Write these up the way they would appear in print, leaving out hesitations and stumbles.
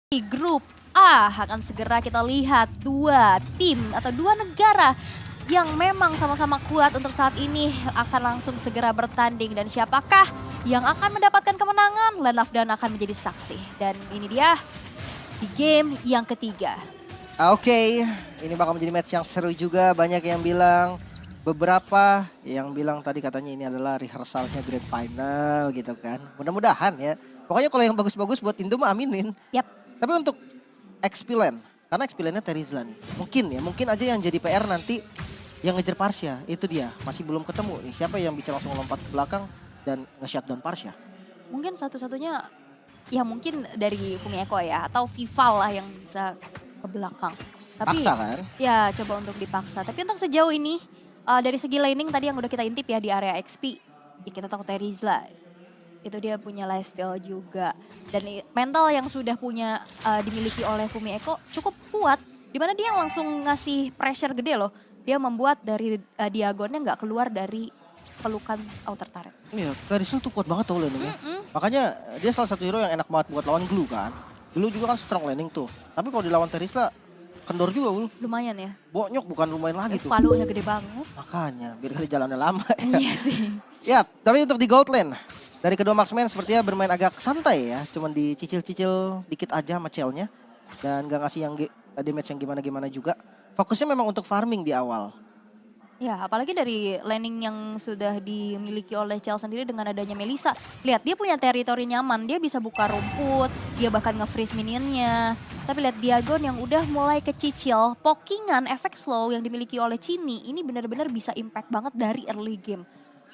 Di grup A akan segera kita lihat dua tim atau dua negara yang memang sama-sama kuat untuk saat ini akan langsung segera bertanding. Dan siapakah yang akan mendapatkan kemenangan? Lenafdan akan menjadi saksi. Dan ini dia di game yang ketiga. Oke, ini bakal menjadi match yang seru juga. Banyak yang bilang, beberapa yang bilang tadi katanya ini adalah rehearsalnya grand final gitu kan. Mudah-mudahan ya. Pokoknya kalau yang bagus-bagus buat Indo mah aminin. Yap. Tapi untuk XP-Lane, karena XP-Lane-nya Terizla nih. Mungkin aja yang jadi PR nanti yang ngejar Parsha. Itu dia, masih belum ketemu nih. Siapa yang bisa langsung lompat ke belakang dan nge-shutdown Parsha. Mungkin satu-satunya ya mungkin dari Fumi Eko ya. Atau Vival lah yang bisa ke belakang. Tapi Paksa kan? ya coba untuk dipaksa. Tapi untuk sejauh ini dari segi laning tadi yang udah kita intip ya di area XP. Ya kita tahu Terizla. Itu dia punya lifestyle juga. Dan mental yang sudah punya dimiliki oleh Fumi Eko cukup kuat. Dimana dia langsung ngasih pressure gede loh. Dia membuat dari Diagonnya nggak keluar dari pelukan outer turret. Iya, Terizla tuh kuat banget tau laningnya. Makanya dia salah satu hero yang enak banget buat lawan Glue kan. Glue juga kan strong laning tuh. Tapi kalau dilawan Terizla kendor juga Ul. Lumayan ya. Bonyok bukan lumayan lagi tuh. Palunya gede banget. Makanya biar kali jalannya lama ya. Iya sih. Ya, tapi untuk di gold lane dari kedua marksman sepertinya bermain agak santai ya. Cuman dicicil-cicil dikit aja sama Cell-nya. Dan gak ngasih yang damage yang gimana-gimana juga. Fokusnya memang untuk farming di awal. Ya, apalagi dari laning yang sudah dimiliki oleh Chell sendiri dengan adanya Melissa. Lihat, dia punya teritori nyaman, dia bisa buka rumput, dia bahkan nge-freeze minionnya. Tapi lihat Diagon yang udah mulai kecicil, pokingan, efek slow yang dimiliki oleh Cini, ini benar-benar bisa impact banget dari early game.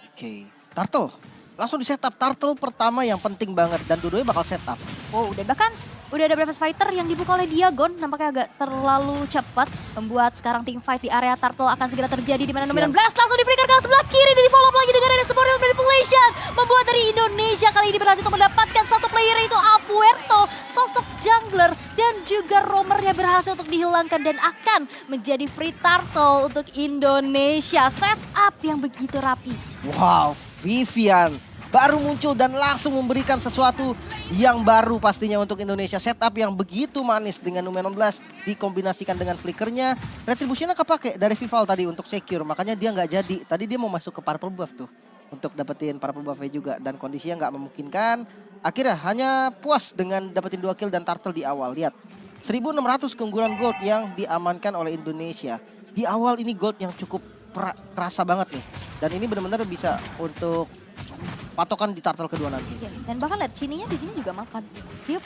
Oke. Turtle, langsung di setup. Turtle pertama yang penting banget dan dua-duanya bakal setup. Wow, dan bahkan udah ada Breakfast Fighter yang dibuka oleh Diagon, nampaknya agak terlalu cepat. Membuat sekarang team fight di area Turtle akan segera terjadi di mana Dominant Blast langsung di-flicker ke sebelah kiri dan di-follow up lagi dengan ada Sporeal Manipulation. Membuat dari Indonesia kali ini berhasil untuk mendapatkan satu player yaitu Apuerto, sosok jungler dan juga roamernya berhasil untuk dihilangkan dan akan menjadi free Turtle untuk Indonesia. Setup yang begitu rapi. Wow, Vivian baru muncul dan langsung memberikan sesuatu yang baru pastinya untuk Indonesia. Setup yang begitu manis dengan Numenon Blast dikombinasikan dengan flickernya. Retributionnya kepake dari Vival tadi untuk secure, makanya dia nggak jadi. Tadi dia mau masuk ke purple buff tuh untuk dapetin purple buffnya juga dan kondisinya nggak memungkinkan. Akhirnya hanya puas dengan dapetin 2 kill dan Turtle di awal. Lihat, 1.600 keunggulan gold yang diamankan oleh Indonesia. Di awal ini gold yang cukup kerasa banget nih. Dan ini benar-benar bisa untuk patokan di Turtle kedua nanti. Yes, dan bahkan lihat Cininya di sini juga makan. Dia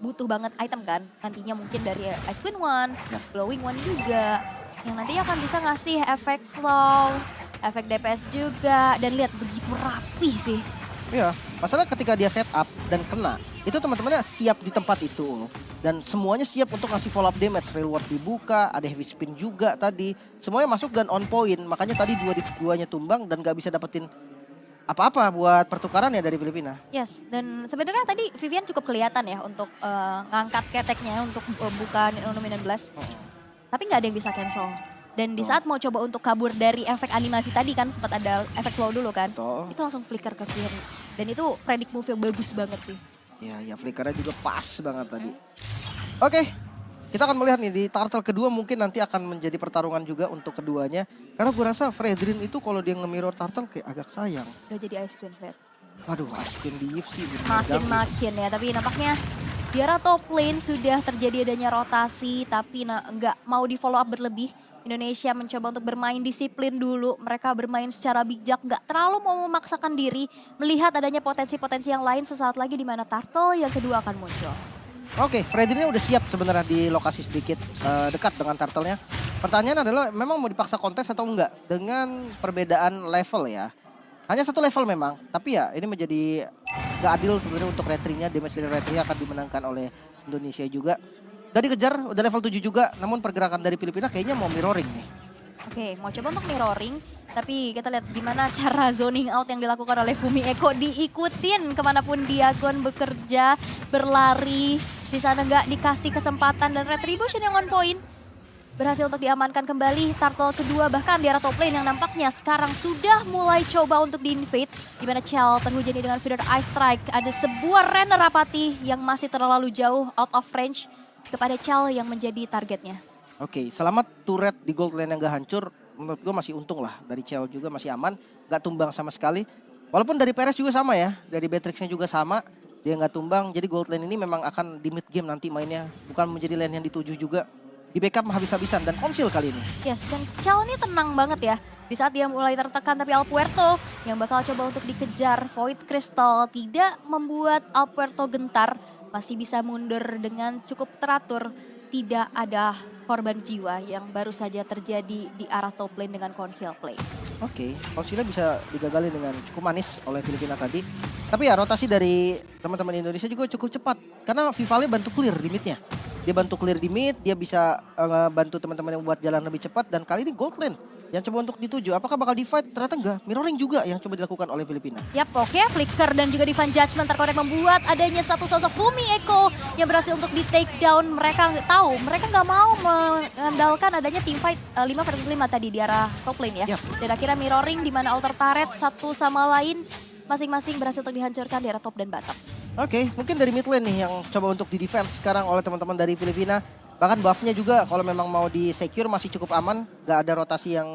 butuh banget item kan. Nantinya mungkin dari Ice Queen One, Glowing One juga. Yang nantinya akan bisa ngasih efek slow, efek DPS juga. Dan lihat begitu rapi sih. Iya, masalah ketika dia setup dan kena, itu teman-temannya siap di tempat itu. Dan semuanya siap untuk ngasih follow up damage. Reward dibuka, ada heavy spin juga tadi. Semuanya masuk dan on point. Makanya tadi dua-duanya tumbang dan gak bisa dapetin apa-apa buat pertukaran ya dari Filipina. Yes, dan sebenarnya tadi Vivian cukup kelihatan ya untuk ngangkat keteknya untuk buka Dominant Blast. Tapi nggak ada yang bisa cancel. Dan di saat mau coba untuk kabur dari efek animasi tadi kan sempat ada efek slow dulu kan. Itu langsung flicker ke kiri. Dan itu predict move yang bagus banget sih. Ya flickernya juga pas banget tadi. Oke. Kita akan melihat nih di Turtle kedua mungkin nanti akan menjadi pertarungan juga untuk keduanya. Karena gue rasa Fredrin itu kalau dia nge-mirror Turtle kayak agak sayang. Udah jadi Ice Queen, Fred. Waduh, Ice Queen di Eve sih. Makin ya, tapi nampaknya di arah top lane sudah terjadi adanya rotasi. Tapi nggak mau di follow up berlebih. Indonesia mencoba untuk bermain disiplin dulu. Mereka bermain secara bijak, nggak terlalu mau memaksakan diri. Melihat adanya potensi-potensi yang lain sesaat lagi di mana Turtle yang kedua akan muncul. Oke, Fredrinnya udah siap sebenarnya di lokasi sedikit dekat dengan Turtle-nya. Pertanyaan adalah memang mau dipaksa kontes atau enggak dengan perbedaan level ya. Hanya satu level memang, tapi ya ini menjadi gak adil sebenarnya untuk Retri-nya. Damage dari Retri akan dimenangkan oleh Indonesia juga. Udah dikejar, udah level 7 juga, namun pergerakan dari Filipina kayaknya mau mirroring nih. Oke, mau coba untuk mirroring, tapi kita lihat gimana cara zoning out yang dilakukan oleh Fumi Eko. Diikutin kemanapun Diagon bekerja, berlari. Di sana nggak dikasih kesempatan dan retribution yang on point. berhasil untuk diamankan kembali. Turtle kedua bahkan di arah top lane yang nampaknya sekarang sudah mulai coba untuk di-invade. Dimana Chell terhujani dengan feeder Ice Strike. Ada sebuah Renner Apathy yang masih terlalu jauh out of range kepada Chell yang menjadi targetnya. Oke, selama turret di gold lane yang gak hancur, menurut gue masih untung lah. Dari Chell juga masih aman, gak tumbang sama sekali. Walaupun dari Perez juga sama ya, dari Beatrixnya juga sama. Dia gak tumbang, jadi gold lane ini memang akan di mid game nanti mainnya. Bukan menjadi lane yang dituju juga. Di backup habis-habisan dan konsil kali ini. Yes, dan Chell ini tenang banget ya. Di saat dia mulai tertekan, tapi Alpuerto yang bakal coba untuk dikejar. Void Crystal tidak membuat Alpuerto gentar. Masih bisa mundur dengan cukup teratur. Tidak ada korban jiwa yang baru saja terjadi di arah top lane dengan conceal play. Oke, konsilnya bisa digagalin dengan cukup manis oleh Filipina tadi. Tapi ya rotasi dari teman-teman Indonesia juga cukup cepat. Karena Vivalnya bantu clear di midnya. Dia bantu clear di mid, dia bisa bantu teman-teman yang buat jalan lebih cepat. Dan kali ini gold lane yang coba untuk dituju. Apakah bakal di-fight? Ternyata enggak. Mirroring juga yang coba dilakukan oleh Filipina. Yap, oke. Flicker dan juga Divine Judgment terkonek membuat adanya satu sosok Fumi Echo yang berhasil untuk di-take down. Mereka tahu, mereka nggak mau mengandalkan adanya team fight 5 versus 5 tadi di arah top lane ya. Yap. Dan akhirnya Mirroring di mana altar turret satu sama lain masing-masing berhasil untuk dihancurkan di arah top dan bottom. Oke, mungkin dari mid lane nih yang coba untuk di-defense sekarang oleh teman-teman dari Filipina. Bahkan buffnya juga kalau memang mau di-secure masih cukup aman. Gak ada rotasi yang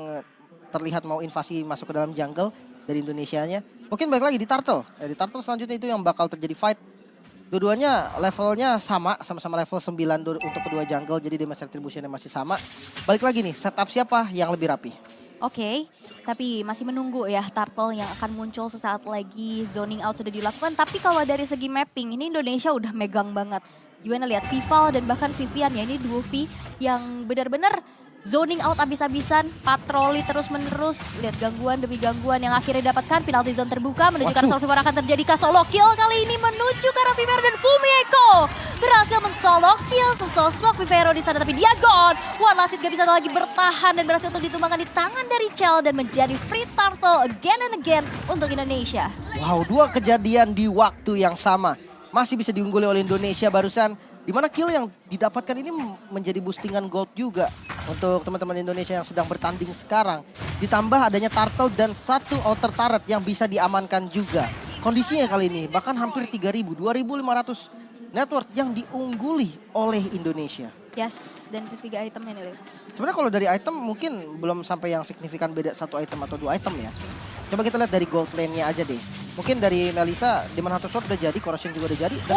terlihat mau invasi masuk ke dalam jungle dari Indonesianya. Mungkin balik lagi di Turtle. Di Turtle selanjutnya itu yang bakal terjadi fight. Dua-duanya levelnya sama-sama level 9 untuk kedua jungle. Jadi damage retributionnya masih sama. Balik lagi nih, setup siapa yang lebih rapi? Oke, tapi masih menunggu ya Turtle yang akan muncul sesaat lagi. Zoning out sudah dilakukan, tapi kalau dari segi mapping ini Indonesia udah megang banget. Gimana lihat Vival dan bahkan Vivian ya, ini duo V yang benar-benar zoning out abis-abisan, patroli terus-menerus. Lihat gangguan demi gangguan yang akhirnya didapatkan. Penalti zone terbuka menunjukkan Solvivor akan terjadi solo kill kali ini menuju ke arah Vivero dan Fumi Echo. Berhasil men-solo kill sesosok Vivero di sana, tapi dia gone. One Last Hit gak bisa lagi bertahan dan berhasil untuk ditumbangkan di tangan dari Chell dan menjadi free Turtle again and again untuk Indonesia. Wow, dua kejadian di waktu yang sama. Masih bisa diungguli oleh Indonesia barusan. Di mana kill yang didapatkan ini menjadi boostingan gold juga untuk teman-teman Indonesia yang sedang bertanding sekarang. Ditambah adanya Turtle dan satu outer turret yang bisa diamankan juga. Kondisinya kali ini bahkan hampir 3.000, 2.500 network yang diungguli oleh Indonesia. Yes, dan ketiga itemnya nih, Leo. Sebenarnya kalau dari item mungkin belum sampai yang signifikan beda satu item atau dua item ya. Coba kita lihat dari gold lane-nya aja deh. Mungkin dari Melissa, Demon Hunter Sword udah jadi, Corrosion juga udah jadi. Dan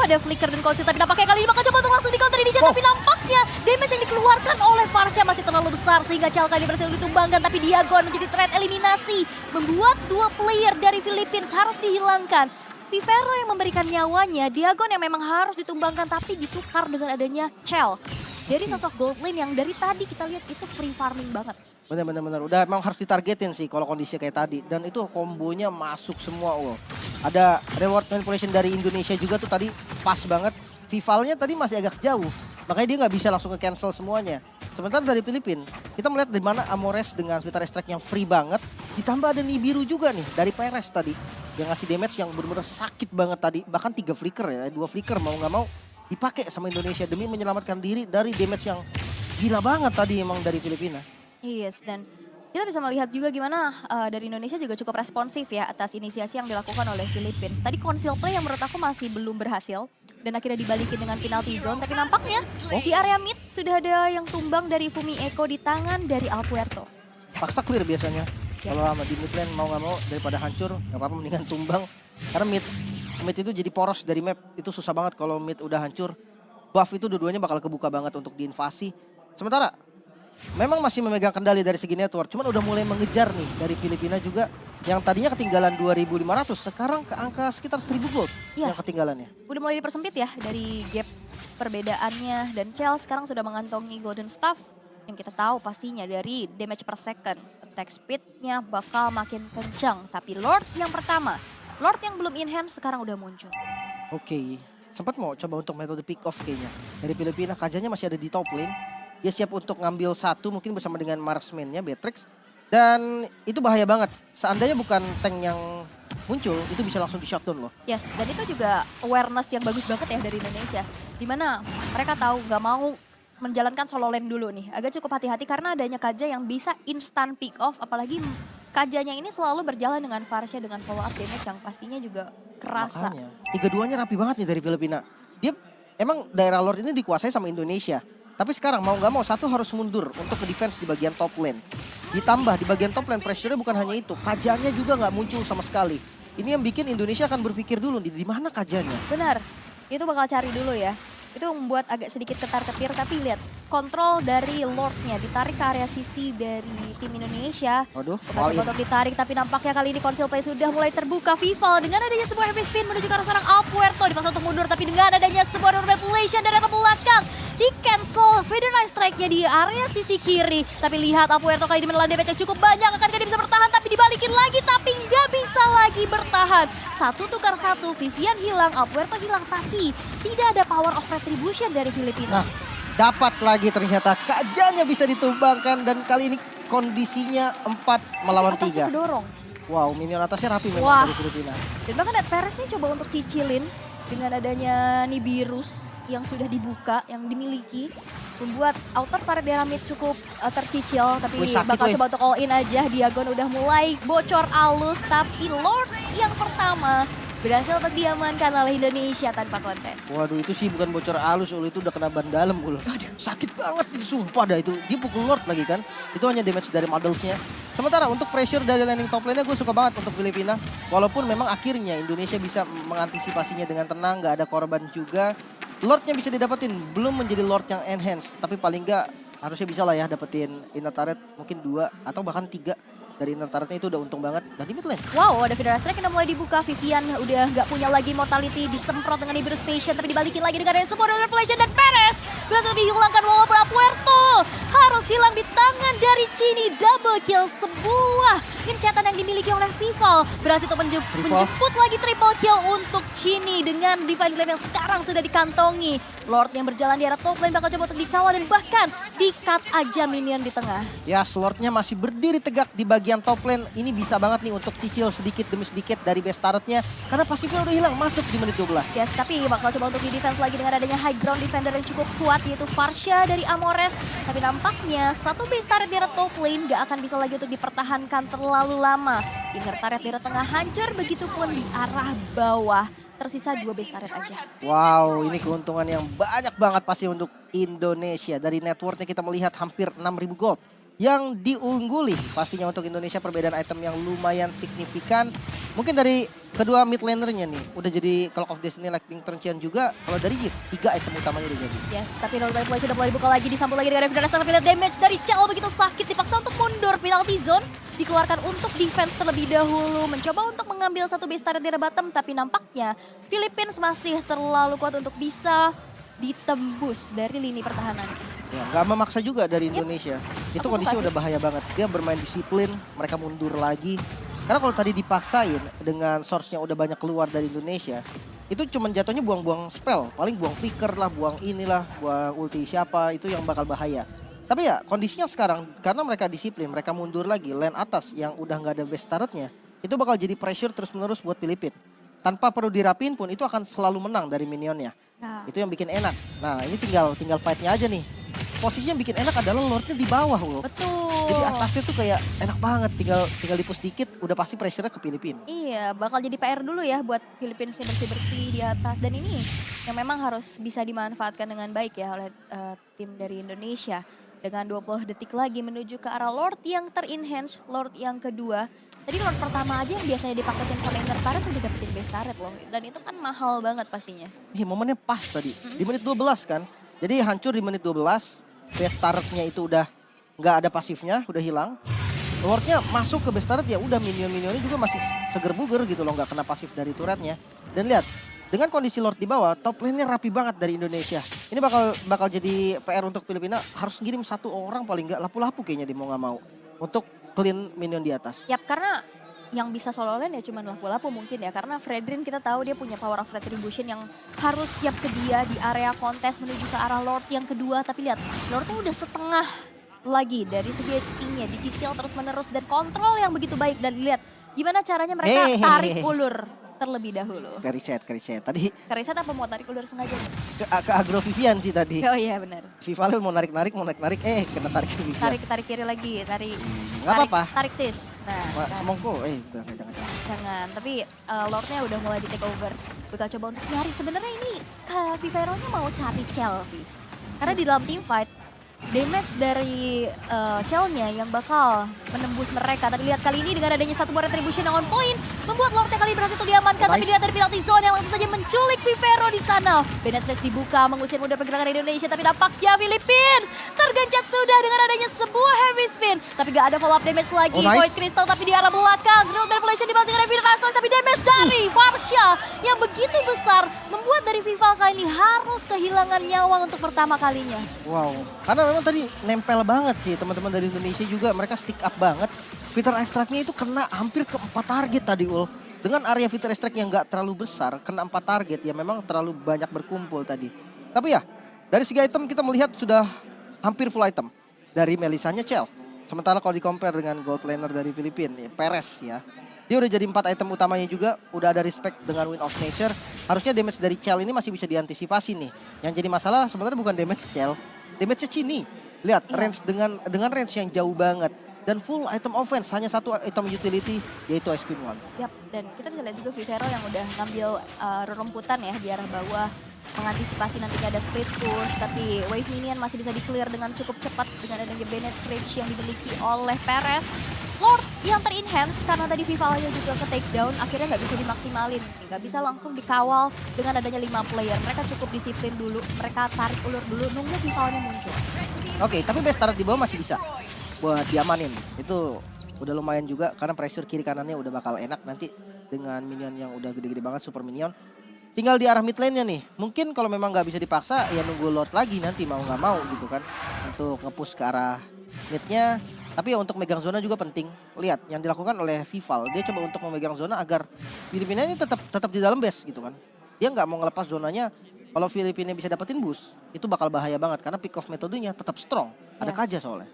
ada Flicker dan Conceal, tapi nampaknya kali ini bakal coba untuk langsung di counter Indonesia. Tapi nampaknya damage yang dikeluarkan oleh Farsha masih terlalu besar sehingga Chell kali ini berhasil ditumbangkan. Tapi Diagon menjadi threat eliminasi, membuat dua player dari Philippines harus dihilangkan. Vivero yang memberikan nyawanya, Diagon yang memang harus ditumbangkan tapi ditukar dengan adanya Chell. Dari sosok gold lane yang dari tadi kita lihat itu free farming banget. Bener. Udah emang harus ditargetin sih kalau kondisi kayak tadi. Dan itu kombonya masuk semua. Wow. Ada reward manipulation dari Indonesia juga tuh tadi pas banget. Vivalnya tadi masih agak jauh. Makanya dia nggak bisa langsung ke-cancel semuanya. Sementara dari Filipina, kita melihat di mana Amores dengan Vital Strike yang free banget. Ditambah ada Nibiru juga nih dari Perez tadi. Yang ngasih damage yang benar-benar sakit banget tadi. Bahkan 3 flicker ya, 2 flicker mau nggak mau dipakai sama Indonesia demi menyelamatkan diri dari damage yang gila banget tadi emang dari Filipina. Yes, dan kita bisa melihat juga gimana dari Indonesia juga cukup responsif ya atas inisiasi yang dilakukan oleh Philippines. Tadi conceal play yang menurut aku masih belum berhasil dan akhirnya dibalikin dengan penalty zone. Tapi nampaknya di area mid sudah ada yang tumbang dari Fumi Echo di tangan dari Alpuerto. Paksa clear biasanya. Kalau sama di mid lane mau nggak mau daripada hancur nggak apa-apa mendingan tumbang. Karena mid itu jadi poros dari map. Itu susah banget kalau mid udah hancur. Buff itu dua-duanya bakal kebuka banget untuk diinvasi. Sementara memang masih memegang kendali dari segi network, cuman udah mulai mengejar nih dari Filipina juga yang tadinya ketinggalan 2.500, sekarang ke angka sekitar 1.000 gold yang ketinggalannya. Udah mulai dipersempit ya dari gap perbedaannya dan Chell sekarang sudah mengantongi Golden Staff yang kita tahu pastinya dari damage per second. Attack speednya bakal makin kencang, tapi Lord yang pertama, Lord yang belum in hand sekarang udah muncul. Oke, sempat mau coba untuk metode pick off kayaknya. Dari Filipina, Kajanya masih ada di top lane. Dia siap untuk ngambil satu mungkin bersama dengan marksman-nya Beatrix. Dan itu bahaya banget. Seandainya bukan tank yang muncul, itu bisa langsung di shutdown loh. Yes, dan itu juga awareness yang bagus banget ya dari Indonesia. Dimana mereka tahu nggak mau menjalankan solo lane dulu nih. Agak cukup hati-hati karena adanya Kaja yang bisa instant pick off. Apalagi Kajanya ini selalu berjalan dengan Varsha dengan follow up damage yang pastinya juga kerasa. Makanya, 3-2-nya rapi banget nih dari Filipina. Dia emang daerah Lord ini dikuasai sama Indonesia. Tapi sekarang mau nggak mau satu harus mundur untuk ke defense di bagian top lane. Ditambah di bagian top lane pressure-nya bukan hanya itu. Kajanya juga nggak muncul sama sekali. Ini yang bikin Indonesia akan berpikir dulu di mana Kajanya. Benar, itu bakal cari dulu ya. Itu membuat agak sedikit ketar-ketir, tapi lihat kontrol dari Lord-nya ditarik ke area sisi dari tim Indonesia. Waduh, Coba untuk ditarik, tapi nampaknya kali ini Conceal Play sudah mulai terbuka. Vival dengan adanya sebuah heavy spin menuju ke arah seorang Alpuerto, dipaksa untuk mundur, tapi dengan adanya sebuah manipulation dari arah belakang di cancel Federal Strike-nya di area sisi kiri. Tapi lihat Alpuerto kali ini menelan damage yang cukup banyak, akankah dia bisa bertahan, tapi dibalikin lagi, tapi nggak bisa lagi bertahan. Satu tukar satu, Vivian hilang, Alpuerto hilang, tapi tidak ada power of retribution dari Filipina. Nah, dapat lagi ternyata Kajanya bisa ditumbangkan dan kali ini kondisinya 4 melawan 3. Atasnya kedorong. Wow, minion atasnya rapi memang Wah. dari Filipina. Dan bahkan Ed Perez coba untuk cicilin dengan adanya Nibiru's yang sudah dibuka, yang dimiliki. Membuat outer turret daerah mid cukup tercicil, tapi Wih, sakit, bakal wih. coba untuk all in aja. Diagon udah mulai bocor alus, tapi Lord yang pertama berhasil untuk diamankan oleh Indonesia tanpa kontes. Waduh, itu sih bukan bocor halus, Ul. Itu udah kena ban dalam, Ul. Sakit banget, sumpah dah itu. Dia pukul Lord lagi kan. Itu hanya damage dari modelsnya. Sementara untuk pressure dari landing top lane-nya gue suka banget untuk Filipina. Walaupun memang akhirnya Indonesia bisa mengantisipasinya dengan tenang, gak ada korban juga. Lordnya bisa didapetin, belum menjadi Lord yang enhance. Tapi paling gak harusnya bisa lah ya dapetin inner turret mungkin 2 atau bahkan 3. Dari inner turretnya itu udah untung banget. Dan di mid lane. Wow, ada Federal Strike yang udah mulai dibuka. Vivian udah nggak punya lagi mortality. Disemprot dengan Nibiru's Patient, tapi dibalikin lagi dengan semua manipulation. Dan Perez berhasil dihilangkan walaupun Alpuerto harus hilang di tangan dari Chini. Double kill, sebuah gencatan yang dimiliki oleh Vival. Berhasil untuk menjemput lagi triple kill untuk Chini dengan Divine Glaive yang sekarang sudah dikantongi. Lord yang berjalan di arah top lane bakal coba untuk dikawal dan bahkan di-cut aja minion di tengah. Ya, Lordnya masih berdiri tegak di bagian top lane. Ini bisa banget nih untuk cicil sedikit demi sedikit dari base turretnya. Karena pasifnya udah hilang masuk di menit 12. Yes, tapi bakal coba untuk di-defense lagi dengan adanya high ground defender yang cukup kuat yaitu Varsha dari Amores. Tapi nampaknya satu base turret di arah top lane gak akan bisa lagi untuk dipertahankan terlalu lama. Inner turret di arah tengah hancur, begitupun di arah bawah. Tersisa 2 base turret aja. Wow, ini keuntungan yang banyak banget pasti untuk Indonesia. Dari networknya kita melihat hampir 6.000 gold yang diungguli. Pastinya untuk Indonesia perbedaan item yang lumayan signifikan. Mungkin dari kedua mid lanernya nih, udah jadi Clock of Destiny, Lightning Transient juga. Kalau dari Gift, 3 item utamanya udah jadi. Yes, tapi Roll by Play sudah mulai dibuka lagi, disambut lagi dengan Revenant. Tapi lihat damage dari Chal begitu sakit, dipaksa untuk mundur. Penalty zone dikeluarkan untuk defense terlebih dahulu. Mencoba untuk mengambil satu base turret di arah bottom, tapi nampaknya Philippines masih terlalu kuat untuk bisa ditembus dari lini pertahanan. Ya, nggak memaksa juga dari Indonesia. Itu Aku kondisi suka udah bahaya banget. Dia bermain disiplin, mereka mundur lagi. Karena kalau tadi dipaksain dengan source-nya udah banyak keluar dari Indonesia, itu cuman jatuhnya buang-buang spell. Paling buang flicker lah, buang inilah, buang ulti siapa, itu yang bakal bahaya. Tapi ya kondisinya sekarang, karena mereka disiplin, mereka mundur lagi, lane atas yang udah nggak ada base turretnya, itu bakal jadi pressure terus-menerus buat Filipina. Tanpa perlu dirapin pun itu akan selalu menang dari minionnya. Nah, Itu yang bikin enak. Nah ini tinggal fight-nya aja nih. Posisinya yang bikin enak adalah Lordnya di bawah loh. betul. Jadi atasnya tuh kayak enak banget, tinggal dipus dikit udah pasti pressure-nya ke Filipina. Iya, bakal jadi PR dulu ya buat Philippines yang bersih-bersih di atas. Dan ini yang memang harus bisa dimanfaatkan dengan baik ya oleh tim dari Indonesia. Dengan 20 detik lagi menuju ke arah Lord yang ter-enhance, Lord yang kedua. Tadi Lord pertama aja yang biasanya dipaketin sama inner turret udah dapetin base turret loh. Dan itu kan mahal banget pastinya. Momennya pas tadi, di menit 12 kan. Jadi hancur di menit 12, base turret-nya itu udah nggak ada pasifnya, udah hilang. Lordnya masuk ke base turret ya udah minion-minionnya juga masih seger buger gitu loh, nggak kena pasif dari turretnya. Dan lihat, dengan kondisi Lord di bawah, top lane-nya rapi banget dari Indonesia. Ini bakal jadi PR untuk Filipina, harus ngirim satu orang paling nggak lapu-lapu kayaknya dia mau nggak mau. Untuk clean minion di atas. Yap, karena yang bisa solo lane ya cuma lapu-lapu mungkin ya. Karena Fredrin kita tahu dia punya power of retribution yang harus siap sedia di area kontes menuju ke arah Lord yang kedua. Tapi lihat, Lordnya udah setengah lagi dari segi HP-nya. Dicicil terus menerus dan kontrol yang begitu baik. Dan lihat gimana caranya mereka tarik ulur. terlebih dahulu. Ke reset. Tadi Karisa apa mau tarik ulur sengaja? ke Agro Vivian sih tadi. Oh iya benar. Vival mau narik, kena tarik ke Vivian. Tarik kiri lagi, Nggak apa-apa. Tarik sis. Nah, Semongko, jangan. jangan. Tapi Lordnya udah mulai di take over. Bakal coba untuk nyari. Sebenarnya ini Vivero-nya mau cari Chell sih. Karena di dalam team fight, damage dari Chell-nya yang bakal menembus mereka. Tapi lihat kali ini dengan adanya satu buah retribution yang on point, membuat Lordnya kali ini berhasil untuk diamankan. Nice. Tapi dilihat dari penalty zone yang langsung saja menculik Vivero di sana. Bennett Slash dibuka, mengusir mudah pergerakan Indonesia. Tapi nampaknya Philippines tergencet sudah dengan adanya sebuah heavy spin. Tapi gak ada follow up damage lagi. Nice. Void Crystal tapi di arah belakang. Road Manipulation dibalas dengan Heavy Crystal. Tapi damage dari Varsha yang begitu besar membuat dari Vival kali ini harus kehilangan nyawa untuk pertama kalinya. Wow, karena memang tadi nempel banget sih teman-teman dari Indonesia juga, mereka stick up banget. Fighter Strike-nya itu kena hampir ke 4 target tadi Ul. Dengan area Fighter Strike yang gak terlalu besar, kena 4 target ya memang terlalu banyak berkumpul tadi. Tapi ya, dari segi item kita melihat sudah hampir full item. Dari Melisanya Chell. Sementara kalau di-compare dengan gold laner dari Filipina, ya, Perez ya. Dia udah jadi 4 item utamanya juga, udah ada respect dengan Wind of Nature. Harusnya damage dari Chell ini masih bisa diantisipasi nih. Yang jadi masalah sebenarnya bukan damage Chell, damage-nya Chini. Lihat range dengan range yang jauh banget. Dan full item offense, hanya satu item utility yaitu Ice Queen One. Yap, dan kita bisa lihat juga Vivero yang udah ngambil rerumputan ya di arah bawah. Mengantisipasi nantinya ada split push, tapi wave minion masih bisa di-clear dengan cukup cepat dengan adanya Bennett Fridge yang dimiliki oleh Perez. Lord yang ter-enhance karena tadi Vivalnya juga ke takedown, akhirnya nggak bisa dimaksimalin. Nggak bisa langsung dikawal dengan adanya 5 player. Mereka cukup disiplin dulu, mereka tarik ulur dulu, nunggu Vivalnya muncul. Oke, tapi base turret di bawah masih bisa buat diamanin. Itu udah lumayan juga karena pressure kiri kanannya udah bakal enak nanti dengan minion yang udah gede-gede banget, super minion. Tinggal di arah mid lane-nya nih. Mungkin kalau memang nggak bisa dipaksa ya nunggu Lord lagi nanti mau nggak mau gitu kan. Untuk nge-push ke arah mid-nya. Tapi ya untuk megang zona juga penting. Lihat yang dilakukan oleh Vival. Dia coba untuk memegang zona agar Filipina ini tetap di dalam base gitu kan. Dia nggak mau ngelepas zonanya. Kalau Filipina bisa dapetin boost, itu bakal bahaya banget. Karena pick off metodenya tetap strong. Ada Kaja soalnya.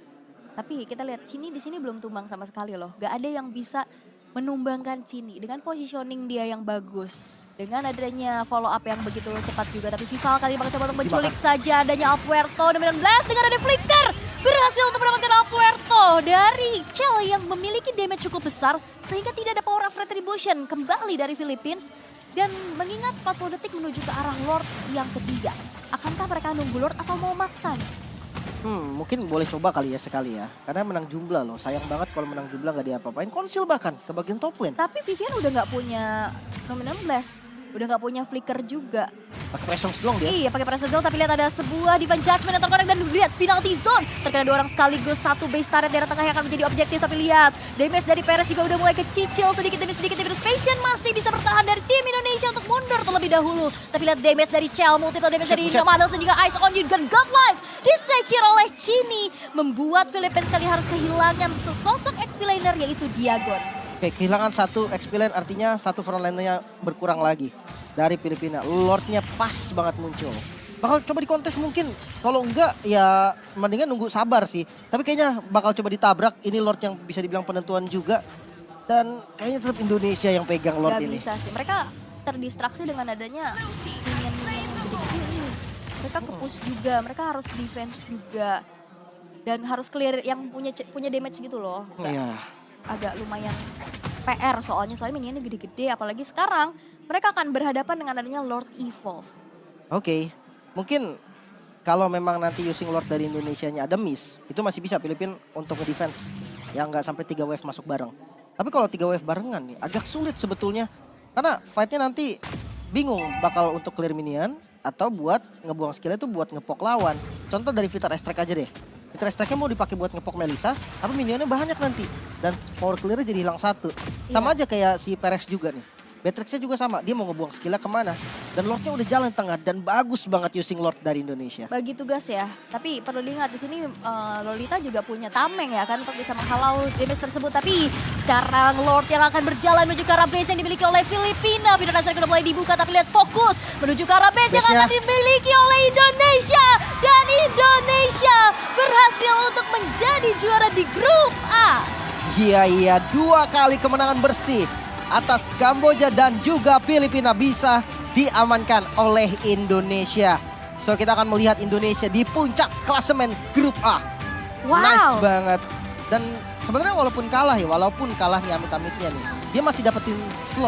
Tapi kita lihat Cini di sini belum tumbang sama sekali loh. Gak ada yang bisa menumbangkan Cini dengan positioning dia yang bagus. Dengan adanya follow up yang begitu cepat juga. Tapi Vival kali ini bakal coba untuk menculik saja adanya Apuerto. Dan dengan ada flicker berhasil untuk mendapatkan Apuerto dari Chell yang memiliki damage cukup besar. Sehingga tidak ada power of retribution kembali dari Philippines. Dan mengingat 40 detik menuju ke arah Lord yang ketiga. Akankah mereka nunggu Lord atau mau maksa nih? Mungkin boleh coba kali ya sekali ya. Karena menang jumlah loh. Sayang banget kalau menang jumlah gak diapa-apain. Konsil bahkan ke bagian top lane. Tapi Vivian udah gak punya Nominal Blast. Udah gak punya flicker juga. Pakai presence doang dia. Iya pakai pressure zone, tapi lihat ada sebuah divine judgment yang terkonek dan lihat penalty zone. Terkena 2 orang sekaligus, satu base turret daerah tengah yang akan menjadi objektif. Tapi lihat damage dari Perez juga udah mulai kecicil sedikit demi sedikit. Passion masih bisa bertahan dari tim Indonesia untuk mundur terlebih dahulu. Tapi lihat damage dari Chell, multiple damage dari Nomanos dan juga Eyes on You dan Godlike disecure oleh Chini. Membuat Philippines kali harus kehilangan sesosok XP laner yaitu Diagon. Oke, kehilangan satu XP lane artinya satu front line-nya berkurang lagi dari Filipina. Lordnya pas banget muncul. Bakal coba dikontes mungkin. Kalau enggak ya mendingan nunggu sabar sih. Tapi kayaknya bakal coba ditabrak. Ini Lord yang bisa dibilang penentuan juga. Dan kayaknya tetap Indonesia yang pegang Lord ini. Gak bisa sih. Mereka terdistraksi dengan adanya minion-minion yang gede-gede ini. Mereka ke-push juga. Mereka harus defense juga. Dan harus clear yang punya damage gitu loh. Iya. Agak lumayan PR soalnya minionnya gede-gede. Apalagi sekarang mereka akan berhadapan dengan adanya Lord Evolve. Oke, mungkin kalau memang nanti using Lord dari Indonesianya ada miss, itu masih bisa Filipina untuk nge-defense. Yang nggak sampai 3 wave masuk bareng. Tapi kalau 3 wave barengan nih agak sulit sebetulnya. Karena fightnya nanti bingung bakal untuk clear minion atau buat ngebuang skillnya itu buat ngepok lawan. Contoh dari Fighter Strike aja deh. Fighter Strike-nya mau dipakai buat ngepok Melisa, tapi minionnya banyak nanti. Dan power clear-nya jadi hilang satu. Sama aja kayak si Perez juga nih. Beatrix-nya juga sama, dia mau ngebuang skillnya kemana. Dan Lord-nya udah jalan tengah dan bagus banget using Lord dari Indonesia. Bagi tugas ya, tapi perlu diingat di sini Lolita juga punya tameng ya kan untuk bisa menghalau damage tersebut. Tapi sekarang Lord yang akan berjalan menuju ke arah base yang dimiliki oleh Filipina. Video dasar sudah mulai dibuka tapi lihat fokus menuju ke arah base yang akan dimiliki oleh Indonesia. Dan Indonesia berhasil untuk menjadi juara di grup A. Iya, 2 kali kemenangan bersih. atas Kamboja dan juga Filipina bisa diamankan oleh Indonesia. So kita akan melihat Indonesia di puncak klasemen grup A. Wow. Nice banget. Dan sebenarnya walaupun kalah nih amit-amitnya nih, dia masih dapetin slot